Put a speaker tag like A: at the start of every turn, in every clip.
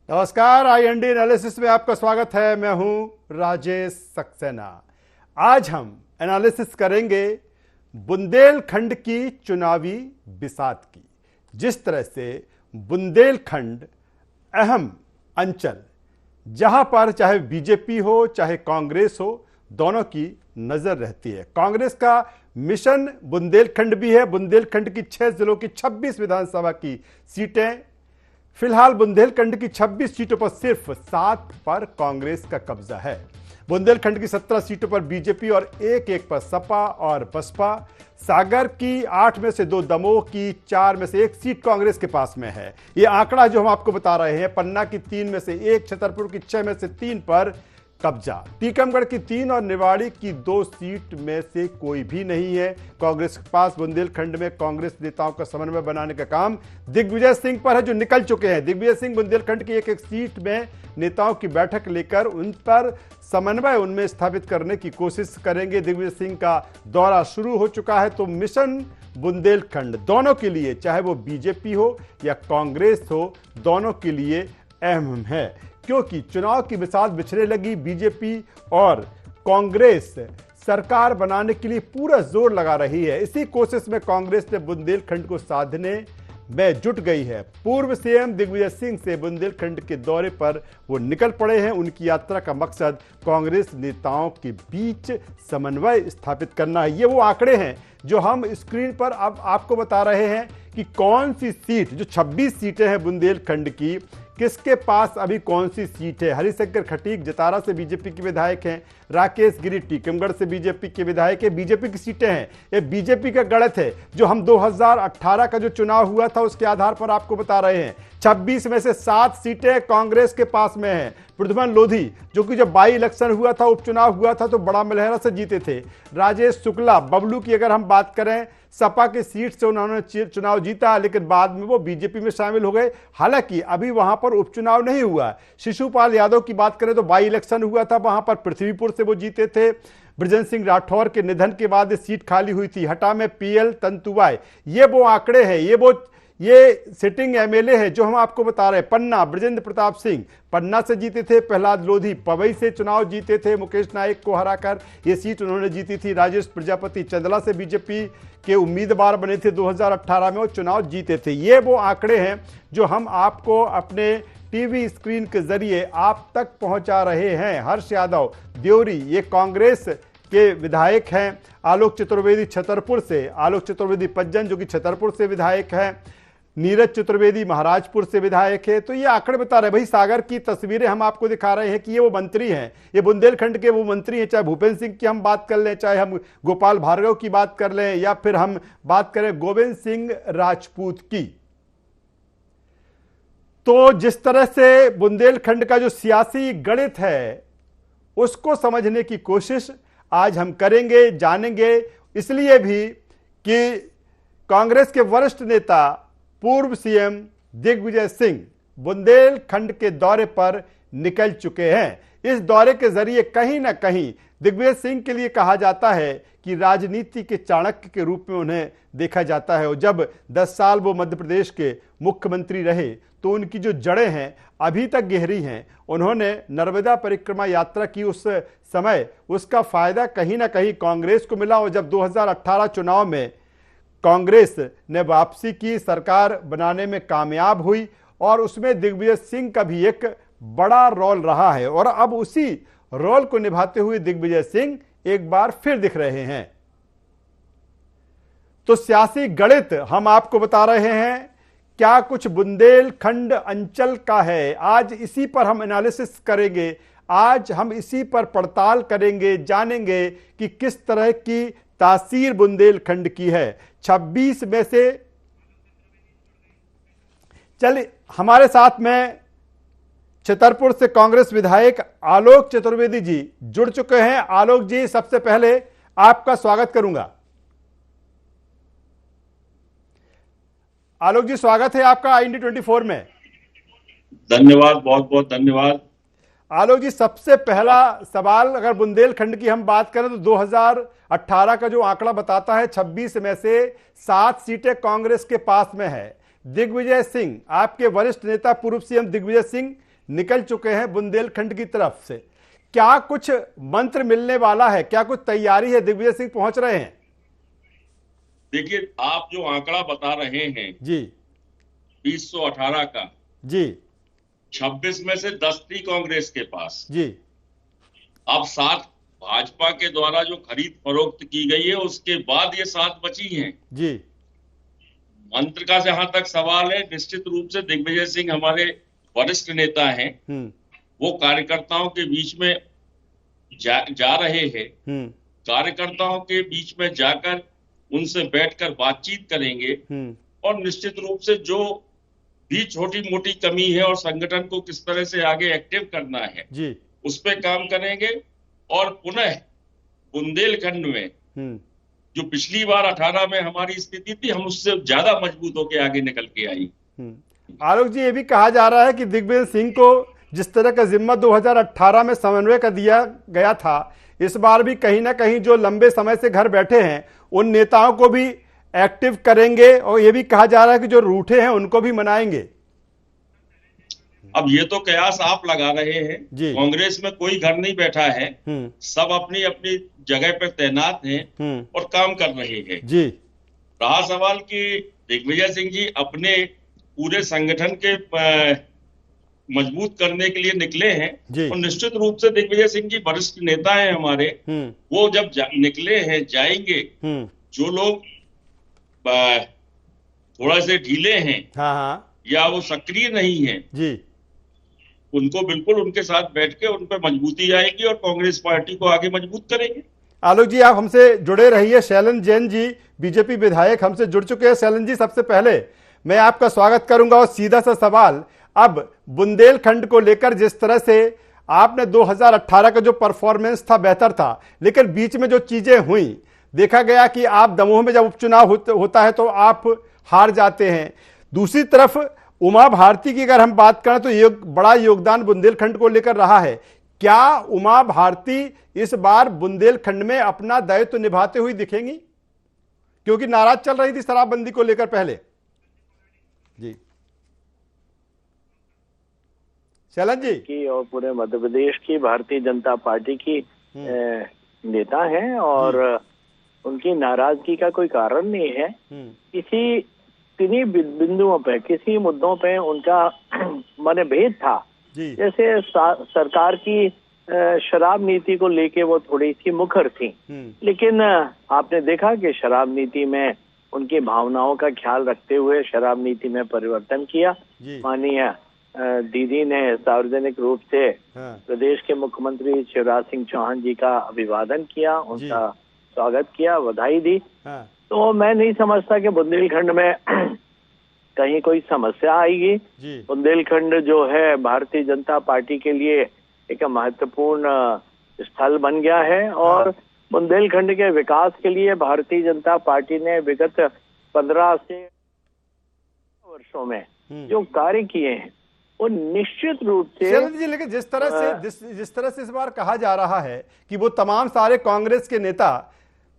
A: नमस्कार, IND analysis में आपका स्वागत है। मैं हूं राजेश सक्सेना। आज हम एनालिसिस करेंगे बुंदेलखंड की चुनावी बिसात की। जिस तरह से बुंदेलखंड अहम अंचल, जहां पर चाहे बीजेपी हो चाहे कांग्रेस हो, दोनों की नजर रहती है। कांग्रेस का मिशन बुंदेलखंड भी है। बुंदेलखंड की 6 जिलों की 26 विधानसभा की सीटें, फिलहाल बुंदेलखंड की 26 सीटों पर सिर्फ 7 पर कांग्रेस का कब्जा है। बुंदेलखंड की 17 सीटों पर बीजेपी और एक पर सपा और बसपा। सागर की 8 में से 2, दमोह की 4 में से 1 सीट कांग्रेस के पास में है। यह आंकड़ा जो हम आपको बता रहे हैं, पन्ना की 3 में से 1, छतरपुर की 6 में से 3 पर कब्जा। टीकमगढ़ की 3 और निवाड़ी की 2 सीट में से कोई भी नहीं है कांग्रेस के पास। बुंदेलखंड में कांग्रेस नेताओं का समन्वय बनाने का काम दिग्विजय सिंह पर है, जो निकल चुके हैं। दिग्विजय सिंह बुंदेलखंड की एक सीट में नेताओं की बैठक लेकर उन पर समन्वय उनमें स्थापित करने की कोशिश करेंगे। दिग्विजय सिंह का दौरा शुरू हो चुका है। तो मिशन बुंदेलखंड दोनों के लिए, चाहे वो बीजेपी हो या कांग्रेस हो, दोनों के लिए अहम है, क्योंकि चुनाव की बिसात बिछने लगी। बीजेपी और कांग्रेस सरकार बनाने के लिए पूरा जोर लगा रही है। इसी कोशिश में कांग्रेस ने बुंदेलखंड को साधने में जुट गई है। पूर्व सीएम दिग्विजय सिंह से बुंदेलखंड के दौरे पर वो निकल पड़े हैं। उनकी यात्रा का मकसद कांग्रेस नेताओं के बीच समन्वय स्थापित करना है। ये वो आंकड़े हैं जो हम स्क्रीन पर अब आपको बता रहे हैं कि कौन सी सीट, जो 26 सीटें हैं बुंदेलखंड की, किसके पास अभी कौन सी सीट है। हरिशंकर खटीक जतारा से बीजेपी के विधायक हैं। राकेश गिरी टीकमगढ़ से बीजेपी के विधायक है। बीजेपी की सीटें हैं। ये बीजेपी का गणित है जो हम 2018 का जो चुनाव हुआ था उसके आधार पर आपको बता रहे हैं। 26 में से 7 सीटें कांग्रेस के पास में हैं। प्रद्युमन लोधी, जो कि जब बाई इलेक्शन हुआ था, उपचुनाव हुआ था, तो बड़ा मलहरा से जीते थे। राजेश शुक्ला, बबलू की अगर हम बात करें, सपा की सीट से उन्होंने चुनाव जीता, लेकिन बाद में वो बीजेपी में शामिल हो गए। हालांकि अभी वहां पर उपचुनाव नहीं हुआ। शिशुपाल यादव की बात करें तो बाई इलेक्शन हुआ था, वहां पर पृथ्वीपुर से वो जीते थे। बृजेंद्र सिंह राठौर के निधन के बाद सीट खाली हुई थी। हटा में PL तंतुबाई। ये वो आंकड़े हैं, ये सिटिंग MLA है जो हम आपको बता रहे हैं। पन्ना, बृजेंद्र प्रताप सिंह पन्ना से जीते थे। प्रहलाद लोधी पवई से चुनाव जीते थे, मुकेश नायक को हराकर ये सीट उन्होंने जीती थी। राजेश प्रजापति चंदला से बीजेपी के उम्मीदवार बने थे 2018 में, वो चुनाव जीते थे। ये वो आंकड़े हैं जो हम आपको अपने टीवी स्क्रीन के जरिए आप तक पहुंचा रहे हैं। हर्ष यादव देवरी, ये कांग्रेस के विधायक हैं। आलोक चतुर्वेदी छतरपुर से, आलोक चतुर्वेदी पज्जन जो कि छतरपुर से विधायक हैं। नीरज चतुर्वेदी महाराजपुर से विधायक है। तो ये आंकड़े बता रहे हैं। भाई, सागर की तस्वीरें हम आपको दिखा रहे हैं कि ये वो मंत्री हैं, ये बुंदेलखंड के वो मंत्री हैं। चाहे भूपेंद्र सिंह की हम बात कर लें, चाहे हम गोपाल भार्गव की बात कर लें, या फिर हम बात करें गोविंद सिंह राजपूत की। तो जिस तरह से बुंदेलखंड का जो सियासी गणित है उसको समझने की कोशिश आज हम करेंगे, जानेंगे। इसलिए भी कि कांग्रेस के वरिष्ठ नेता पूर्व सीएम दिग्विजय सिंह बुंदेलखंड के दौरे पर निकल चुके हैं। इस दौरे के जरिए कहीं ना कहीं दिग्विजय सिंह के लिए कहा जाता है कि राजनीति के चाणक्य के रूप में उन्हें देखा जाता है। और जब 10 साल वो मध्य प्रदेश के मुख्यमंत्री रहे तो उनकी जो जड़ें हैं अभी तक गहरी हैं। उन्होंने नर्मदा परिक्रमा यात्रा की उस समय, उसका फायदा कहीं ना कहीं कांग्रेस को मिला। और जब 2018 चुनाव में कांग्रेस ने वापसी की, सरकार बनाने में कामयाब हुई, और उसमें दिग्विजय सिंह का भी एक बड़ा रोल रहा है। और अब उसी रोल को निभाते हुए दिग्विजय सिंह एक बार फिर दिख रहे हैं। तो सियासी गणित हम आपको बता रहे हैं, क्या कुछ बुंदेलखंड अंचल का है। आज इसी पर हम एनालिसिस करेंगे, आज हम इसी पर पड़ताल करेंगे, जानेंगे कि किस तरह की तासीर बुंदेलखंड की है। 26 में से, चलिए हमारे साथ में छतरपुर से कांग्रेस विधायक आलोक चतुर्वेदी जी जुड़ चुके हैं। आलोक जी, सबसे पहले आपका स्वागत करूंगा। आलोक जी, स्वागत है आपका IND 24 में।
B: धन्यवाद, बहुत बहुत धन्यवाद।
A: आलोक जी, सबसे पहला सवाल, अगर बुंदेलखंड की हम बात करें तो 2018 का जो आंकड़ा बताता है 26 में से 7 सीटें कांग्रेस के पास में है। दिग्विजय सिंह, आपके वरिष्ठ नेता पूर्व सीएम दिग्विजय सिंह निकल चुके हैं बुंदेलखंड की तरफ से। क्या कुछ मंत्र मिलने वाला है, क्या कुछ तैयारी है? दिग्विजय सिंह पहुंच रहे हैं?
B: देखिए, आप जो आंकड़ा बता रहे हैं
A: जी
B: 2018 का,
A: जी
B: 26 में से 10 थी कांग्रेस के पास।
A: जी
B: अब 7 भाजपा के द्वारा जो खरीद फरोख्त की गई है, उसके बाद ये 7 बची हैं।
A: जी
B: मंत्र का जहां तक सवाल है, निश्चित रूप से दिग्विजय सिंह हमारे वरिष्ठ नेता हैं। वो कार्यकर्ताओं के बीच में जा रहे हैं। कार्यकर्ताओं के बीच में जाकर उनसे बैठकर बातचीत करेंगे और निश्चित रूप से जो भी छोटी मोटी कमी है और संगठन को किस तरह से आगे एक्टिव करना है
A: जी
B: उस पे काम करेंगे। और पुनः बुंदेलखंड में जो पिछली बार 18 में हमारी स्थिति थी, हम उससे ज्यादा मजबूत होकर आगे निकल के आई।
A: आलोक जी, ये भी कहा जा रहा है कि दिग्विजय सिंह को जिस तरह का जिम्मा 2018 में समन्वय का दिया गया था, इस बार भी कहीं ना कहीं जो लंबे समय से घर बैठे हैं उन नेताओं को भी एक्टिव करेंगे, और ये भी कहा जा रहा है कि जो रूठे हैं उनको भी मनाएंगे।
B: अब ये तो कयास आप लगा रहे हैं। कांग्रेस में कोई घर नहीं बैठा है, सब अपनी अपनी जगह पर तैनात हैं और काम कर रहे हैं।
A: जी
B: रहा सवाल कि दिग्विजय सिंह जी अपने पूरे संगठन के मजबूत करने के लिए निकले हैं, और निश्चित रूप से दिग्विजय सिंह जी वरिष्ठ नेता हैं हमारे। वो जब निकले हैं, जाएंगे। जो लोग थोड़ा से ढीले हैं या वो सक्रिय नहीं है
A: जी,
B: उनको बिल्कुल उनके साथ बैठ के उन पर मजबूती आएगी और कांग्रेस पार्टी को आगे मजबूत करेंगे।
A: आलोक जी, आप हमसे जुड़े रहिए। शैलन जैन जी, बीजेपी विधायक, हमसे जुड़ चुके हैं। शैलन जी, सबसे पहले मैं आपका स्वागत करूंगा और सीधा सा सवाल, अब बुंदेलखंड को लेकर जिस तरह से आपने 2018 का जो परफॉर्मेंस था बेहतर था, लेकिन बीच में जो चीजें हुई, देखा गया कि आप दमोह में जब उपचुनाव होता है तो आप हार जाते हैं। दूसरी तरफ उमा भारती की अगर हम बात करें तो ये बड़ा योगदान बुंदेलखंड को लेकर रहा है। क्या उमा भारती इस बार बुंदेलखंड में अपना दायित्व निभाते हुए दिखेंगी, क्योंकि नाराज चल रही थी शराबबंदी को लेकर पहले? जी शैलन जी
C: की और पूरे मध्य प्रदेश की भारतीय जनता पार्टी की नेता हैं और उनकी नाराजगी का कोई कारण नहीं है। किसी किन्हीं बिंदुओं पे, किसी मुद्दों पे उनका मनभेद था। जैसे सरकार की शराब नीति को लेके वो थोड़ी सी मुखर थी, लेकिन आपने देखा कि शराब नीति में उनकी भावनाओं का ख्याल रखते हुए शराब नीति में परिवर्तन किया। माननीय दीदी ने सार्वजनिक रूप से प्रदेश के मुख्यमंत्री शिवराज सिंह चौहान जी का अभिवादन किया, उनका स्वागत किया, बधाई दी। तो मैं नहीं समझता कि बुंदेलखंड में कहीं कोई समस्या आएगी। बुंदेलखंड जो है भारतीय जनता पार्टी के लिए एक महत्वपूर्ण स्थल बन गया है, और बुंदेलखंड के विकास के लिए भारतीय जनता पार्टी ने विगत 15 से वर्षों में जो कार्य किए हैं वो निश्चित रूप से
A: जी, लेकिन जिस तरह से इस बार कहा जा रहा है कि वो तमाम सारे कांग्रेस के नेता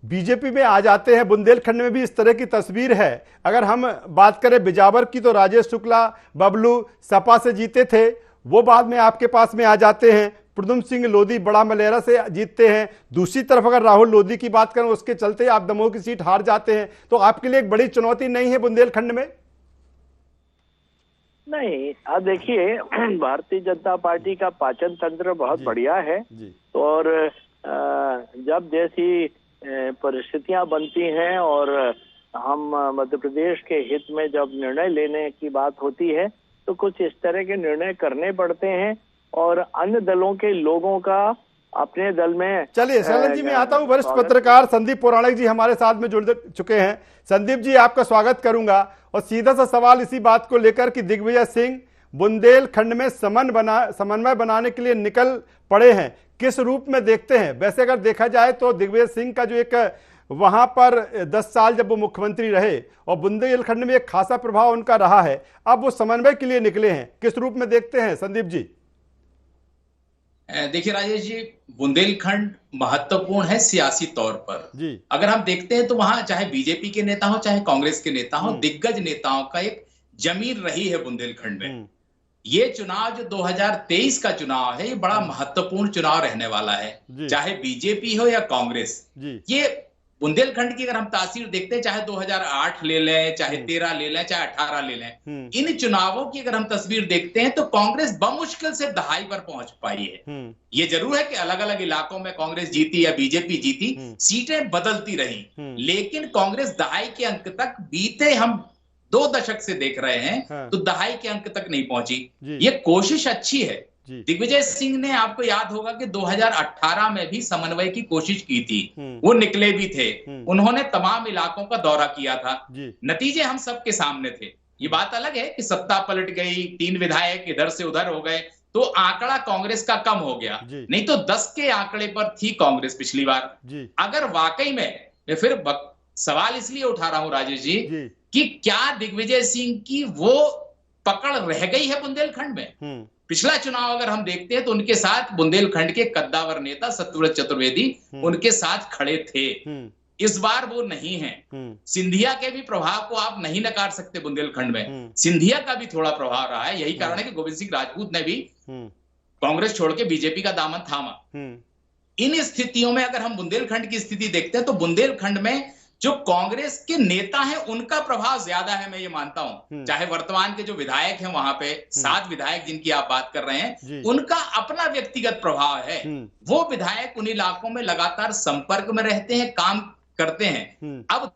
A: बीजेपी में आ जाते हैं, बुंदेलखंड में भी इस तरह की तस्वीर है। अगर हम बात करें बिजावर की तो राजेश शुक्ला, बबलू सपा से जीते थे, वो बाद में आपके पास में आ जाते हैं। प्रद्युम्न सिंह लोधी बड़ा मलेरा से जीतते हैं। दूसरी तरफ अगर राहुल लोधी की बात करें, उसके चलते आप दमोह की सीट हार जाते हैं। तो आपके लिए एक बड़ी चुनौती नहीं है बुंदेलखंड में?
C: नहीं, अब देखिए भारतीय जनता पार्टी का पाचन तंत्र बहुत बढ़िया है, और जब जैसी परिस्थितियां बनती हैं और हम मध्य प्रदेश के हित में जब निर्णय लेने की बात होती है तो कुछ इस तरह के निर्णय करने पड़ते हैं, और अन्य दलों के लोगों का अपने दल में।
A: चलिए शैलन जी, मैं आता हूं। वरिष्ठ पत्रकार संदीप पौराणिक जी हमारे साथ में जुड़ चुके हैं। संदीप जी, आपका स्वागत करूंगा और सीधा सा सवाल इसी बात को लेकर कि दिग्विजय सिंह बुंदेलखंड में समन्वय बनाने के लिए निकल पड़े हैं, किस रूप में देखते हैं? वैसे अगर देखा जाए तो दिग्विजय सिंह का जो एक वहां पर 10 साल जब वो मुख्यमंत्री रहे और बुंदेलखंड में एक खासा प्रभाव उनका रहा है, अब वो समन्वय के लिए निकले हैं, किस रूप में देखते हैं संदीप जी?
D: देखिए राजेश जी, बुंदेलखंड महत्वपूर्ण है सियासी तौर पर जी। अगर हम देखते हैं तो वहां चाहे बीजेपी के नेता हो चाहे कांग्रेस के नेता हो, दिग्गज नेताओं का एक जमीन रही है बुंदेलखंड में। ये चुनाव जो 2023 का चुनाव है, ये बड़ा महत्वपूर्ण चुनाव रहने वाला है, चाहे बीजेपी हो या कांग्रेस। ये बुंदेलखंड की अगर हम तासीर देखते हैं, चाहे 2008 ले लें, चाहे 13 ले लें, चाहे 18 ले लें, इन चुनावों की अगर हम तस्वीर देखते हैं तो कांग्रेस बमुश्किल से दहाई पर पहुंच पाई है। ये जरूर है कि अलग अलग इलाकों में कांग्रेस जीती या बीजेपी जीती, सीटें बदलती रही, लेकिन कांग्रेस दहाई के अंक तक बीते हम 2 दशक से देख रहे हैं, तो दहाई के अंक तक नहीं पहुंची। ये कोशिश अच्छी है। दिग्विजय सिंह ने, आपको याद होगा कि 2018 में भी समन्वय की कोशिश की थी, वो निकले भी थे, उन्होंने तमाम इलाकों का दौरा किया था, नतीजे हम सबके सामने थे। ये बात अलग है कि सत्ता पलट गई, 3 विधायक इधर से उधर हो गए, तो आंकड़ा कांग्रेस का कम हो गया, नहीं तो 10 के आंकड़े पर थी कांग्रेस पिछली बार। अगर वाकई में, मैं फिर सवाल इसलिए उठा रहा हूं राजेश जी, कि क्या दिग्विजय सिंह की वो पकड़ रह गई है बुंदेलखंड में? पिछला चुनाव अगर हम देखते हैं तो उनके साथ बुंदेलखंड के कद्दावर नेता सत्यव्रत चतुर्वेदी उनके साथ खड़े थे। इस बार वो नहीं है। सिंधिया के भी प्रभाव को आप नहीं नकार सकते बुंदेलखंड में, सिंधिया का भी थोड़ा प्रभाव रहा है। यही कारण है कि गोविंद सिंह राजपूत ने भी कांग्रेस छोड़ के बीजेपी का दामन थामा। इन स्थितियों में अगर हम बुंदेलखंड की स्थिति देखते हैं तो बुंदेलखंड में जो कांग्रेस के नेता हैं उनका प्रभाव ज्यादा है, मैं ये मानता हूं। चाहे वर्तमान के जो विधायक हैं वहां पे 7 विधायक जिनकी आप बात कर रहे हैं, उनका अपना व्यक्तिगत प्रभाव है। वो विधायक उन इलाकों में लगातार संपर्क में रहते हैं, काम करते हैं। अब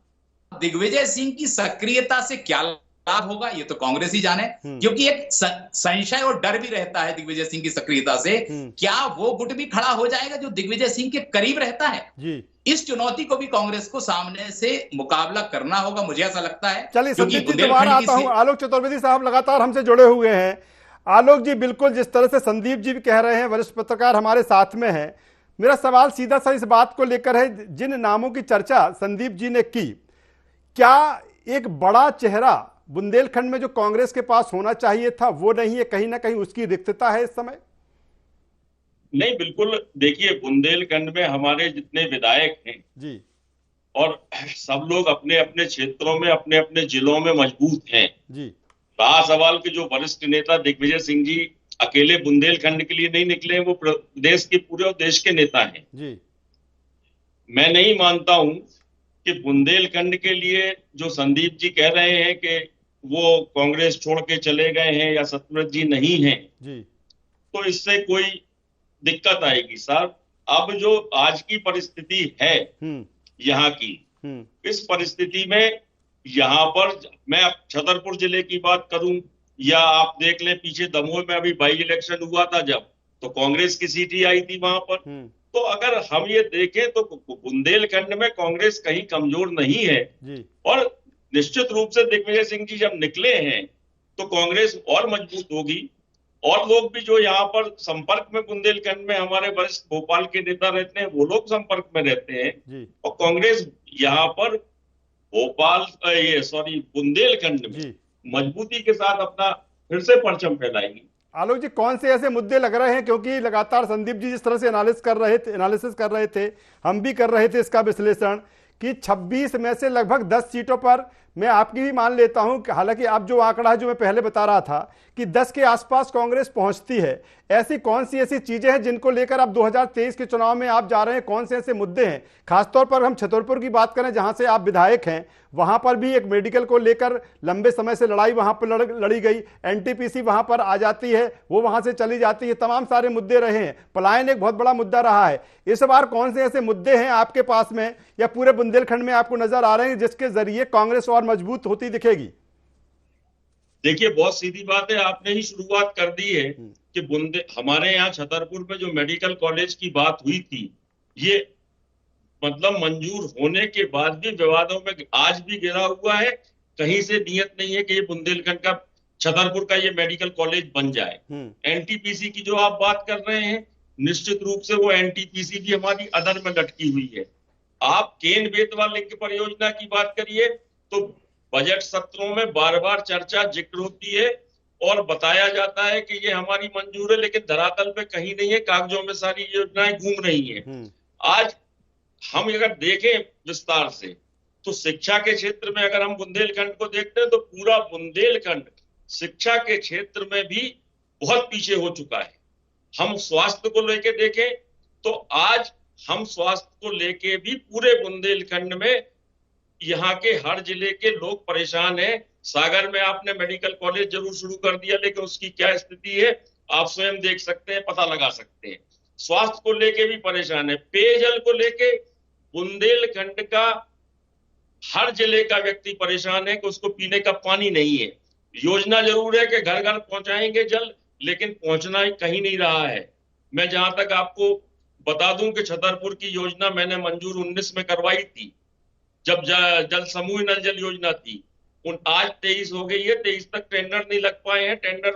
D: दिग्विजय सिंह की सक्रियता से क्या लाभ होगा ये तो कांग्रेस ही जाने, क्योंकि एक संशय और डर भी रहता है दिग्विजय सिंह की सक्रियता से, क्या वो गुट भी खड़ा हो जाएगा जो दिग्विजय सिंह के करीब रहता है? इस चुनौती को भी कांग्रेस को सामने से मुकाबला करना होगा, मुझे ऐसा लगता है।
A: चलिए संदीप जी दोबारा आता हूं। आलोक चतुर्वेदी साहब लगातार हमसे जुड़े हुए हैं। आलोक जी, बिल्कुल जिस तरह से संदीप जी भी कह रहे हैं, वरिष्ठ पत्रकार हमारे साथ में हैं, मेरा सवाल सीधा सा इस बात को लेकर है, जिन नामों की चर्चा संदीप जी ने की, क्या एक बड़ा चेहरा बुंदेलखंड में जो कांग्रेस के पास होना चाहिए था वो नहीं है? कहीं ना कहीं उसकी रिक्तता है इस समय?
B: नहीं, बिल्कुल। देखिए, बुंदेलखंड में हमारे जितने विधायक हैं जी, और सब लोग अपने अपने क्षेत्रों में, अपने अपने जिलों में मजबूत हैं जी। रहा सवाल कि जो वरिष्ठ नेता दिग्विजय सिंह जी अकेले बुंदेलखंड के लिए नहीं निकले, वो देश के पूरे और देश के नेता हैं जी। मैं नहीं मानता हूं कि बुंदेलखंड के लिए जो संदीप जी कह रहे हैं कि वो कांग्रेस छोड़ के चले गए हैं या सत्यव्रत जी नहीं हैं जी, तो इससे कोई दिक्कत आएगी साहब। अब जो आज की परिस्थिति है यहाँ की, इस परिस्थिति में यहाँ पर मैं अब छतरपुर जिले की बात करूं या आप देख लें पीछे दमोह में अभी बाई इलेक्शन हुआ था जब, तो कांग्रेस की सीट ही आई थी वहां पर। तो अगर हम ये देखें तो बुंदेलखंड में कांग्रेस कहीं कमजोर नहीं है जी। और निश्चित रूप से दिग्विजय सिंह जी जब निकले हैं तो कांग्रेस और मजबूत होगी। और लोग भी जो यहाँ पर संपर्क में बुंदेलखंड में हमारे वरिष्ठ भोपाल के नेता रहते हैं, वो लोग संपर्क में रहते हैं जी। और कांग्रेस यहाँ पर बुंदेलखंड में मजबूती के साथ अपना फिर से परचम फैलाएगी।
A: आलोक जी, कौन से ऐसे मुद्दे लग रहे हैं, क्योंकि लगातार संदीप जी जिस तरह से एनालिसिस कर रहे थे, हम भी कर रहे थे इसका विश्लेषण, कि 26 में से लगभग 10 सीटों पर मैं आपकी भी मान लेता हूं, हालांकि आप जो आंकड़ा है जो मैं पहले बता रहा था कि 10 के आसपास कांग्रेस पहुंचती है, ऐसी कौन सी ऐसी चीजें हैं जिनको लेकर आप 2023 के चुनाव में आप जा रहे हैं? कौन से ऐसे मुद्दे हैं? खासतौर पर हम छतरपुर की बात करें जहां से आप विधायक हैं, वहां पर भी एक मेडिकल को लेकर लंबे समय से लड़ाई वहां पर लड़ी गई, एनटीपीसी वहां पर आ जाती है, वो वहां से चली जाती है, तमाम सारे मुद्दे रहे हैं, पलायन एक बहुत बड़ा मुद्दा रहा है। इस बार कौन से ऐसे मुद्दे हैं आपके पास में या पूरे बुंदेलखंड में आपको नजर आ रहे हैं जिसके जरिए कांग्रेस और मजबूत होती दिखेगी?
B: देखिए, बहुत सीधी बात है, आपने ही शुरुआत कर दी है कि हमारे यहाँ छतरपुर में जो मेडिकल कॉलेज की बात हुई थी, ये मतलब मंजूर होने के बाद भी विवादों में आज भी गिरा हुआ है। कहीं से नियत नहीं है कि ये बुंदेलखंड का, छतरपुर का ये मेडिकल कॉलेज बन जाए। एनटीपीसी की जो आप बात कर रहे हैं, निश्चित रूप से वो एनटीपीसी भी हमारी अदर में लटकी हुई है। आप केन बेतवा लिंक परियोजना की बात करिए तो बजट सत्रों में बार बार चर्चा जिक्र होती है और बताया जाता है कि ये हमारी मंजूर है, लेकिन धरातल पे कहीं नहीं है, कागजों में सारी योजनाएं घूम रही हैं। आज हम अगर देखें विस्तार से तो शिक्षा के क्षेत्र में अगर हम बुंदेलखंड को देखते हैं तो पूरा बुंदेलखंड शिक्षा के क्षेत्र में भी बहुत पीछे हो चुका है। हम स्वास्थ्य को लेके देखें तो आज हम स्वास्थ्य को लेके भी पूरे बुंदेलखंड में यहाँ के हर जिले के लोग परेशान हैं। सागर में आपने मेडिकल कॉलेज जरूर शुरू कर दिया, लेकिन उसकी क्या स्थिति है आप स्वयं देख सकते हैं, पता लगा सकते हैं। स्वास्थ्य को लेके भी परेशान है। पेयजल को लेके बुंदेलखंड का हर जिले का व्यक्ति परेशान है कि उसको पीने का पानी नहीं है। योजना जरूर है कि घर घर पहुंचाएंगे जल, लेकिन पहुंचना कहीं नहीं रहा है। मैं जहां तक आपको बता दूं कि छतरपुर की योजना मैंने मंजूर 19 में करवाई थी, जब जल समूह नल जल योजना थी। आज 23 हो गई है, 23 तक टेंडर नहीं लग पाए हैं। टेंडर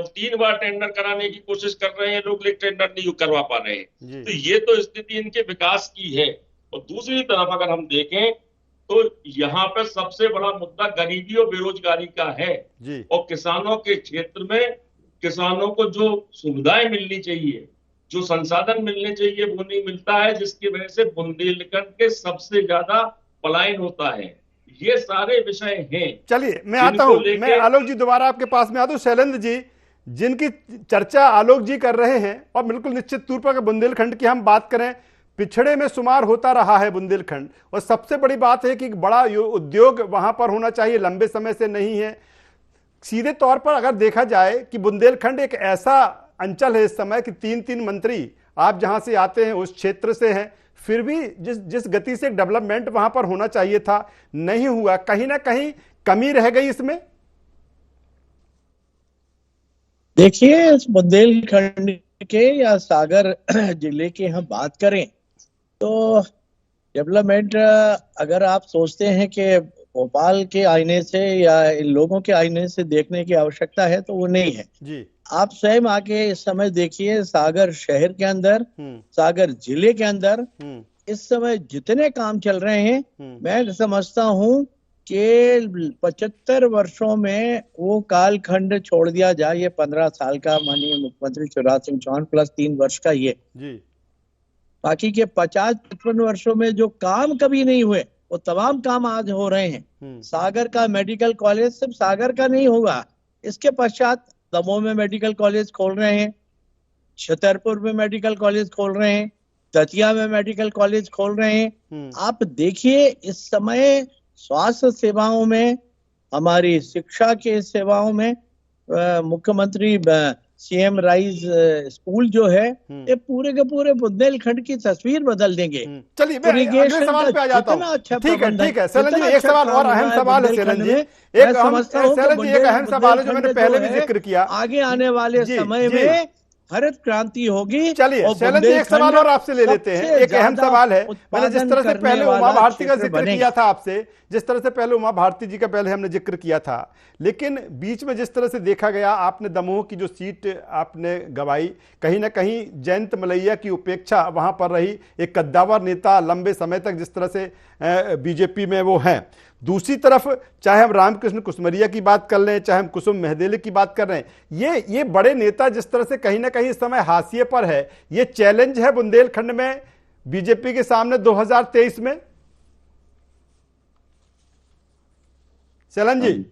B: 3 बार टेंडर कराने की कोशिश कर रहे हैं लोग, लेकिन टेंडर नहीं करवा पा रहे हैं। तो ये तो स्थिति इनके विकास की है। और दूसरी तरफ अगर हम देखें तो यहाँ पर सबसे बड़ा मुद्दा गरीबी और बेरोजगारी का है जी। और किसानों के क्षेत्र में किसानों को जो सुविधाएं मिलनी चाहिए, जो संसाधन मिलने चाहिए, वो नहीं मिलता है, जिसकी वजह से बुंदेलखंड के सबसे ज्यादा पलायन होता है। ये सारे विषय हैं।
A: चलिए मैं आता हूं, मैं आलोक जी दोबारा आपके पास में आता हूं। शैलेंद्र जी, जिनकी चर्चा आलोक जी कर रहे हैं, और बिल्कुल निश्चित तौर पर बुंदेलखंड की हम बात करें, पिछड़े में शुमार होता रहा है बुंदेलखंड, और सबसे बड़ी बात है कि बड़ा उद्योग वहां पर होना चाहिए, लंबे समय से नहीं है। सीधे तौर पर अगर देखा जाए कि बुंदेलखंड एक ऐसा अंचल है इस समय कि 3 मंत्री आप जहां से आते हैं उस क्षेत्र से हैं, फिर भी जिस गति से डेवलपमेंट वहां पर होना चाहिए था नहीं हुआ। कहीं ना कहीं कमी रह गई इसमें।
E: देखिए, इस बुंदेलखंड के या सागर जिले की हम बात करें तो डेवलपमेंट अगर आप सोचते हैं कि भोपाल के आईने से या इन लोगों के आईने से देखने की आवश्यकता है तो वो नहीं है जी। आप स्वयं आके इस समय देखिए, सागर शहर के अंदर, सागर जिले के अंदर इस समय जितने काम चल रहे हैं, मैं समझता हूं कि 75 वर्षों में वो कालखंड छोड़ दिया जाए। ये 15 साल का माननीय मुख्यमंत्री शिवराज सिंह चौहान प्लस 3 वर्ष का ये जी। बाकी के 50-55 वर्षों में जो काम कभी नहीं हुए वो तमाम काम आज हो रहे हैं। सागर का मेडिकल कॉलेज सिर्फ सागर का नहीं होगा, इसके पश्चात दमोह में मेडिकल कॉलेज खोल रहे हैं, छतरपुर में मेडिकल कॉलेज खोल रहे हैं, दतिया में मेडिकल कॉलेज खोल रहे हैं। आप देखिए इस समय स्वास्थ्य सेवाओं में, हमारी शिक्षा के सेवाओं में मुख्यमंत्री सीएम राइज स्कूल जो है ये पूरे के पूरे बुंदेलखंड की तस्वीर बदल देंगे।
A: चलिए मैं अगले सवाल पे आ जाता हूँ। अच्छा ठीक है शैलेंद्र जी, एक सवाल और अहम सवाल है शैलेंद्र जी, एक अहम सवाल है जो मैंने पहले भी जिक्र किया।
E: आगे आने वाले समय में हरित क्रांति होगी।
A: चलिए शैलेंद्र जी, एक सवाल और आपसे ले लेते हैं। एक अहम सवाल है, मैंने जिस तरह से पहले उमा भारती का जिक्र किया था आपसे, जिस तरह से पहले उमा भारती जी का पहले हमने जिक्र किया था, लेकिन बीच में जिस तरह से देखा गया, आपने दमोह की जो सीट आपने गंवाई, कहीं ना कहीं जयंत मलैया की उपेक्षा वहां पर रही। एक कद्दावर नेता लंबे समय तक जिस तरह से बीजेपी में वो हैं। दूसरी तरफ चाहे हम रामकृष्ण कुसमरिया की बात कर लें, चाहे हम कुसुम मेहदेले की बात कर रहे हैं, ये बड़े नेता जिस तरह से कहीं ना कहीं इस समय हाशिए पर है, ये चैलेंज है बुंदेलखंड में बीजेपी के सामने 2023 में। शैलेंद्र जी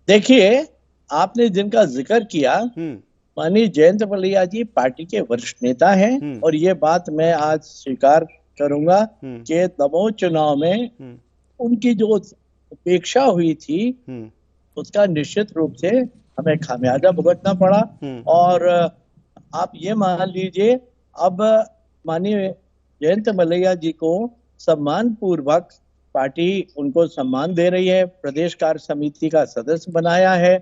E: देखिए, आपने जिनका जिक्र किया, माननीय जयंत मलैया जी पार्टी के वरिष्ठ नेता हैं, और ये बात मैं आज स्वीकार करूंगा कि दमोह चुनाव में उनकी जो उपेक्षा हुई थी उसका निश्चित रूप से हमें खामियाजा भुगतना पड़ा। और आप ये मान लीजिए, अब माननीय जयंत मलैया जी को सम्मान पूर्वक पार्टी उनको सम्मान दे रही है, प्रदेश कार्य समिति का सदस्य बनाया है।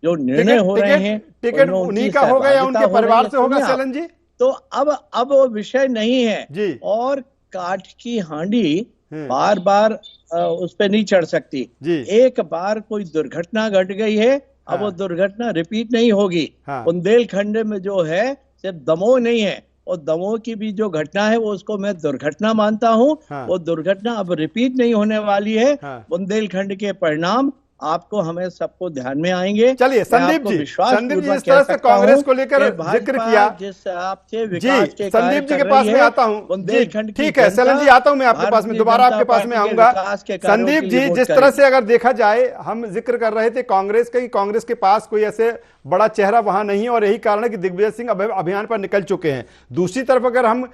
E: जो निर्णय हो रहे हैं
A: टिकट उन्हीं का होगा या उनके परिवार से होगा शैलेंद्र जी?
E: तो अब वो विषय नहीं है जी। और काठ की हांडी बार बार उस पे नहीं चढ़ सकती जी। एक बार कोई दुर्घटना घट गई है, अब वो दुर्घटना रिपीट नहीं होगी। बुंदेलखंड में जो है सिर्फ दमोह नहीं है, और दमोह की भी जो घटना है वो उसको मैं दुर्घटना मानता हूँ। वो दुर्घटना अब रिपीट नहीं होने वाली है। बुंदेलखंड के परिणाम आपको हमें सबको ध्यान में आएंगे।
A: चलिए संदीप जी, जिस तरह से कांग्रेस को लेकर जिक्र किया,
E: जिस आपके
A: विकास के संदीप जी के पास में आता हूं जी, ठीक है सैलन जी, आता हूं मैं आपके पास में, दोबारा आपके पास में आऊंगा। संदीप जी, जिस तरह से अगर देखा जाए, हम जिक्र कर रहे थे कांग्रेस का, कि कांग्रेस के पास कोई ऐसे बड़ा चेहरा वहां नहीं है और यही कारण है कि दिग्विजय सिंह अभियान पर निकल चुके हैं। दूसरी तरफ अगर हम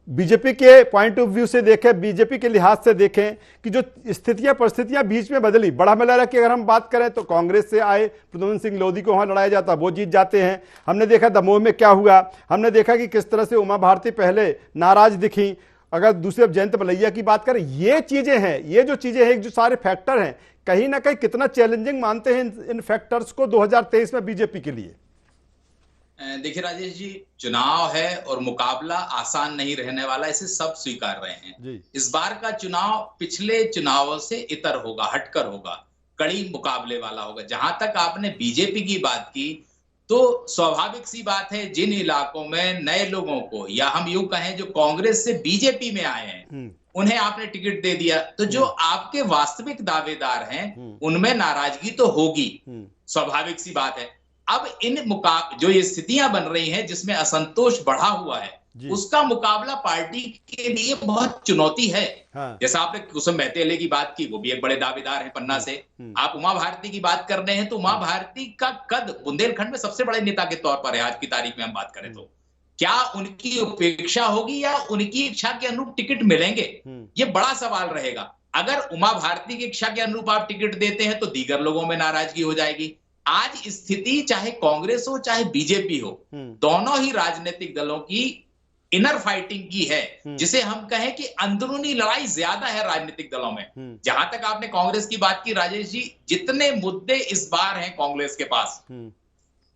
A: बीजेपी के पॉइंट ऑफ व्यू से देखें, बीजेपी के लिहाज से देखें कि जो स्थितियां परिस्थितियां बीच में बदली, बड़ा मेला की अगर हम बात करें तो कांग्रेस से आए प्रद्युम्न सिंह लोधी को वहां लड़ाया जाता, वो जीत जाते हैं। हमने देखा दमोह में क्या हुआ, हमने देखा कि किस तरह से उमा भारती पहले नाराज दिखी। अगर दूसरे जयंत मलैया की बात करें, ये चीजें हैं, ये जो चीजें हैं, जो सारे फैक्टर हैं, कहीं ना कहीं कितना चैलेंजिंग मानते हैं इन फैक्टर्स को 2023 में बीजेपी के लिए?
D: देखिए राजेश जी, चुनाव है और मुकाबला आसान नहीं रहने वाला, इसे सब स्वीकार रहे हैं। इस बार का चुनाव पिछले चुनावों से इतर होगा, हटकर होगा, कड़ी मुकाबले वाला होगा। जहां तक आपने बीजेपी की बात की, तो स्वाभाविक सी बात है, जिन इलाकों में नए लोगों को, या हम यूं कहें जो कांग्रेस से बीजेपी में आए हैं, उन्हें आपने टिकट दे दिया, तो जो आपके वास्तविक दावेदार हैं उनमें नाराजगी तो होगी, स्वाभाविक सी बात है। अब इन जो ये स्थितियां बन रही हैं जिसमें असंतोष बढ़ा हुआ है, उसका मुकाबला पार्टी के लिए बहुत चुनौती है। हाँ। जैसा आपने कुसुम महते की बात की, वो भी एक बड़े दावेदार हैं पन्ना से। आप उमा भारती की बात कर रहे हैं, तो उमा भारती का कद बुंदेलखंड में सबसे बड़े नेता के तौर पर है आज की तारीख में हम बात करें तो। क्या उनकी उपेक्षा होगी या उनकी इच्छा के अनुरूप टिकट मिलेंगे, ये बड़ा सवाल रहेगा। अगर उमा भारती की इच्छा के अनुरूप आप टिकट देते हैं तो दीगर लोगों में नाराजगी हो जाएगी। आज स्थिति चाहे कांग्रेस हो चाहे बीजेपी हो, दोनों ही राजनीतिक दलों की इनर फाइटिंग की है, जिसे हम कहें कि अंदरूनी लड़ाई ज्यादा है राजनीतिक दलों में। जहां तक आपने कांग्रेस की बात की राजेश जी, जितने मुद्दे इस बार हैं कांग्रेस के पास,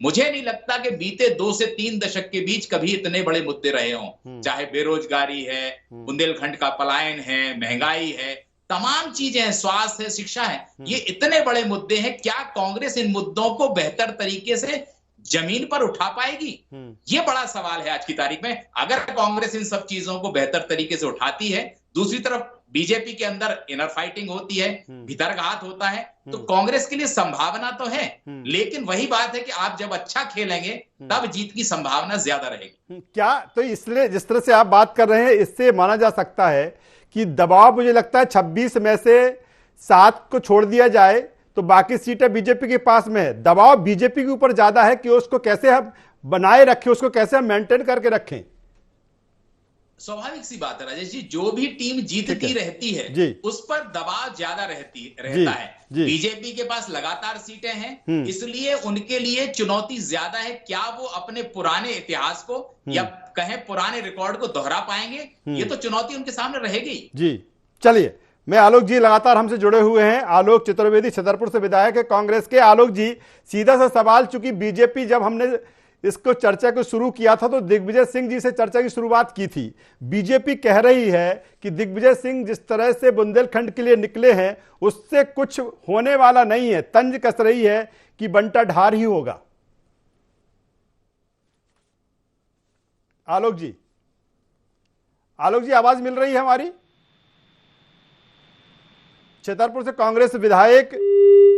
D: मुझे नहीं लगता कि बीते 2 से 3 दशक के बीच कभी इतने बड़े मुद्दे रहे हों। चाहे बेरोजगारी है, बुंदेलखंड का पलायन है, महंगाई है, तमाम चीजें हैं, स्वास्थ्य है, शिक्षा है, ये इतने बड़े मुद्दे हैं। क्या कांग्रेस इन मुद्दों को बेहतर तरीके से जमीन पर उठा पाएगी, ये बड़ा सवाल है आज की तारीख में। अगर कांग्रेस इन सब चीजों को बेहतर तरीके से उठाती है, दूसरी तरफ बीजेपी के अंदर इनर फाइटिंग होती है, भीतरघात होता है, तो कांग्रेस के लिए संभावना तो है, लेकिन वही बात है कि आप जब अच्छा खेलेंगे तब जीत की संभावना ज्यादा रहेगी।
A: क्या तो इसलिए जिस तरह से आप बात कर रहे हैं, इससे माना जा सकता है कि दबाव, मुझे लगता है 26 में से 7 को छोड़ दिया जाए तो बाकी सीटें बीजेपी के पास में है। दबाव बीजेपी के ऊपर ज्यादा है कि उसको कैसे हम बनाए रखें, उसको कैसे हम मेंटेन करके रखें।
D: स्वाभाविक सी बात है राजेश जी, जो भी टीम जीतती रहती है उस पर दबाव ज्यादा रहता है। बीजेपी के पास लगातार सीटें हैं, इसलिए उनके लिए चुनौती ज्यादा है। क्या वो अपने पुराने इतिहास को या कहें पुराने रिकॉर्ड को दोहरा पाएंगे, ये तो चुनौती उनके सामने रहेगी।
A: जी चलिए, मैं आलोक जी लगातार हमसे जुड़े हुए हैं। आलोक चतुर्वेदी छतरपुर से विधायक है कांग्रेस के। आलोक जी, सीधा सा सवाल, चूंकि बीजेपी, जब हमने इसको चर्चा को शुरू किया था तो दिग्विजय सिंह जी से चर्चा की शुरुआत की थी। बीजेपी कह रही है कि दिग्विजय सिंह जिस तरह से बुंदेलखंड के लिए निकले हैं उससे कुछ होने वाला नहीं है, तंज कस रही है कि बंटा ढार ही होगा। आलोक जी, आलोक जी, आवाज मिल रही है हमारी? छतरपुर से कांग्रेस विधायक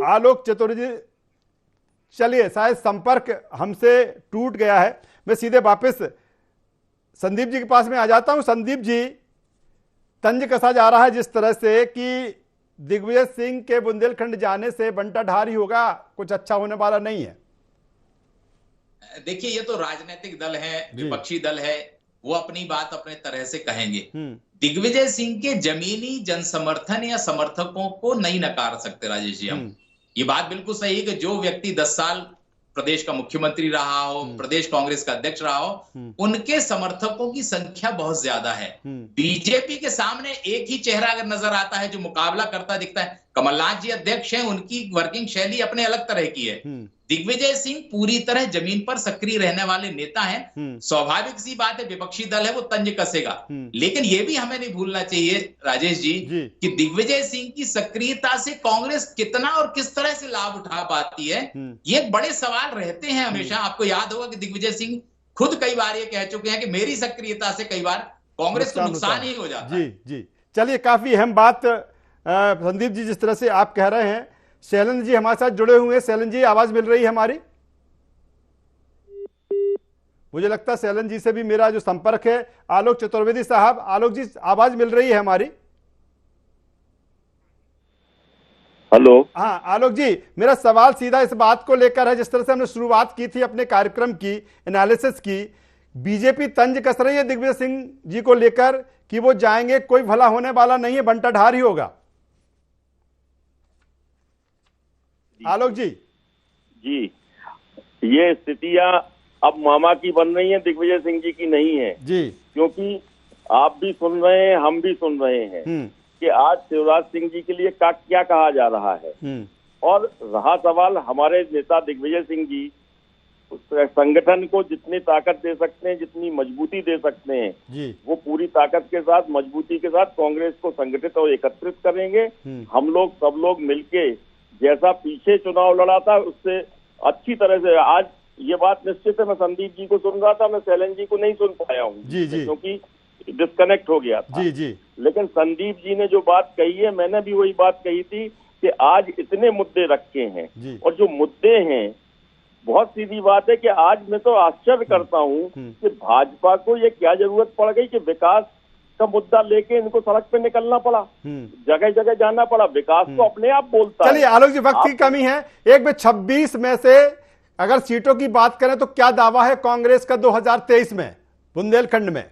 A: आलोक चतुर्वेदी, चलिए शायद संपर्क हमसे टूट गया है। मैं सीधे वापस संदीप जी के पास में आ जाता हूं। संदीप जी, तंज कसा जा रहा है जिस तरह से कि दिग्विजय सिंह के बुंदेलखंड जाने से बंटा ढार ही होगा, कुछ अच्छा होने वाला नहीं है।
D: देखिए, ये तो राजनीतिक दल है, विपक्षी दल है, वो अपनी बात अपने तरह से कहेंगे। दिग्विजय सिंह के जमीनी जनसमर्थन या समर्थकों को नहीं नकार सकते राजेश जी हम। ये बात बिल्कुल सही है कि जो व्यक्ति 10 साल प्रदेश का मुख्यमंत्री रहा हो, प्रदेश कांग्रेस का अध्यक्ष रहा हो, उनके समर्थकों की संख्या बहुत ज्यादा है। बीजेपी के सामने एक ही चेहरा अगर नजर आता है जो मुकाबला करता दिखता है, कमलनाथ जी अध्यक्ष हैं, उनकी वर्किंग शैली अपने अलग तरह की है। दिग्विजय सिंह पूरी तरह जमीन पर सक्रिय रहने वाले नेता हैं। स्वाभाविक सी बात है, विपक्षी दल है, वो तंज कसेगा, लेकिन ये भी हमें नहीं भूलना चाहिए राजेश जी कि दिग्विजय सिंह की सक्रियता से कांग्रेस कितना और किस तरह से लाभ उठा पाती है, ये बड़े सवाल रहते हैं हमेशा। आपको याद होगा कि दिग्विजय सिंह खुद कई बार ये कह चुके हैं कि मेरी सक्रियता से कई बार कांग्रेस को नुकसान ही हो जाता है।
A: जी, चलिए, काफी अहम बात संदीप जी जिस तरह से आप कह रहे हैं, शैलेंद्र जी हमारे साथ जुड़े हुए हैं। शैलेंद्र जी, आवाज मिल रही है हमारी? मुझे लगता है शैलेंद्र जी से भी मेरा जो संपर्क है। आलोक चतुर्वेदी साहब, आलोक जी आवाज मिल रही है हमारी?
F: हेलो।
A: हाँ आलोक जी, मेरा सवाल सीधा इस बात को लेकर है, जिस तरह से हमने शुरुआत की थी अपने कार्यक्रम की एनालिसिस की, बीजेपी तंज कस रही है दिग्विजय सिंह जी को लेकर कि वो जाएंगे, कोई भला होने वाला नहीं है, बंटाढार ही होगा। आलोक जी
F: जी, ये स्थितियां अब मामा की बन रही हैं, दिग्विजय सिंह जी की नहीं है
A: जी,
F: क्योंकि आप भी सुन रहे हैं, हम भी सुन रहे हैं कि आज शिवराज सिंह जी के लिए क्या कहा जा रहा है। और रहा सवाल हमारे नेता दिग्विजय सिंह जी संगठन को जितनी ताकत दे सकते हैं, जितनी मजबूती दे सकते हैं
A: जी,
F: वो पूरी ताकत के साथ, मजबूती के साथ कांग्रेस को संगठित और एकत्रित करेंगे। हम लोग सब लोग मिलके जैसा पीछे चुनाव लड़ा था उससे अच्छी तरह से, आज ये बात निश्चित है, मैं संदीप जी को सुन रहा था, मैं शैलेंद्र जी को नहीं सुन पाया हूँ क्योंकि डिस्कनेक्ट हो गया था।
A: जी,
F: लेकिन संदीप जी ने जो बात कही है, मैंने भी वही बात कही थी कि आज इतने मुद्दे रखे हैं और जो मुद्दे हैं, बहुत सीधी बात है कि आज मैं तो आश्चर्य करता हूँ कि भाजपा को ये क्या जरूरत पड़ गई कि विकास का मुद्दा लेके इनको सड़क पे निकलना पड़ा, जगह जगह जाना पड़ा। विकास तो अपने आप बोलता है।
A: चलिए आलोक जी, वक्त की कमी है, एक में 26 में से अगर सीटों की बात करें तो क्या दावा है कांग्रेस का 2023 में बुंदेलखंड में?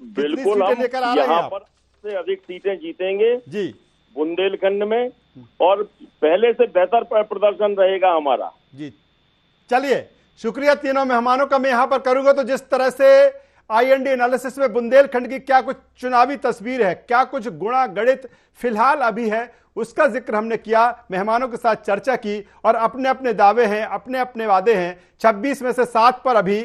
F: बिल्कुल हम यहाँ पर से अधिक सीटें जीतेंगे
A: जी
F: बुंदेलखंड में, और पहले से बेहतर प्रदर्शन रहेगा हमारा
A: जी। चलिए, शुक्रिया तीनों मेहमानों का। मैं यहां पर करूंगा तो जिस तरह से आईएनडी एनालिसिस में बुंदेलखंड की क्या कुछ चुनावी तस्वीर है, क्या कुछ गुणा गणित फिलहाल अभी है, उसका जिक्र हमने किया, मेहमानों के साथ चर्चा की और अपने अपने दावे हैं, अपने अपने वादे हैं। 26 में से 7 पर अभी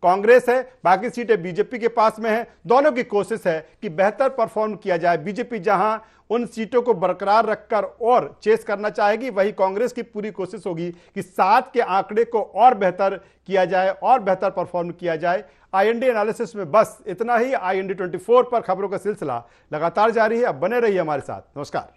A: कांग्रेस है, बाकी सीटें बीजेपी के पास में है। दोनों की कोशिश है कि बेहतर परफॉर्म किया जाए। बीजेपी जहां उन सीटों को बरकरार रखकर और चेस करना चाहेगी, वही कांग्रेस की पूरी कोशिश होगी कि 7 के आंकड़े को और बेहतर किया जाए और बेहतर परफॉर्म किया जाए। आईएनडी एनालिसिस में बस इतना ही। आईएनडी 24 पर खबरों का सिलसिला लगातार जारी है। अब बने रहिए हमारे साथ। नमस्कार।